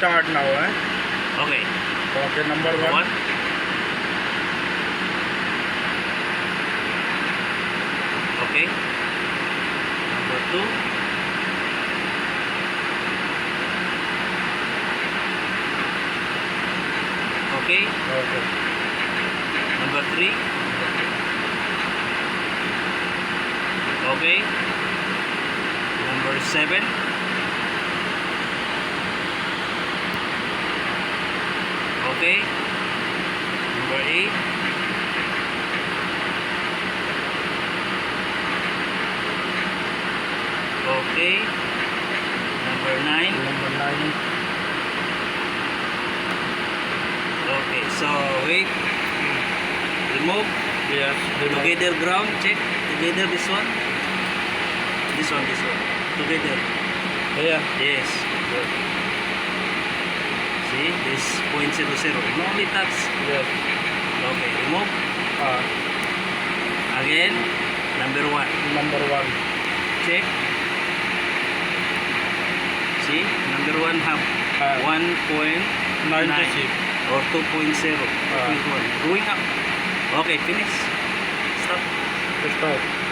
start now, eh? Okay. Okay, number one. One. Okay. Number two. Okay. Okay. Number three. Okay. Number seven. Okay. Number eight. Okay. Number nine. Number 9. Okay. So wait. Remove. Yes. Together ground. Check. Together this one. This one. This one. Together. Yeah. Yes. Yes. See. This 0.00. No only touch. Yes. Okay. Remove. Again. Number one. Number 1. Check. See, number one have 1.9 96. or 2.0. Going up. Okay, finish. Stop. Stop.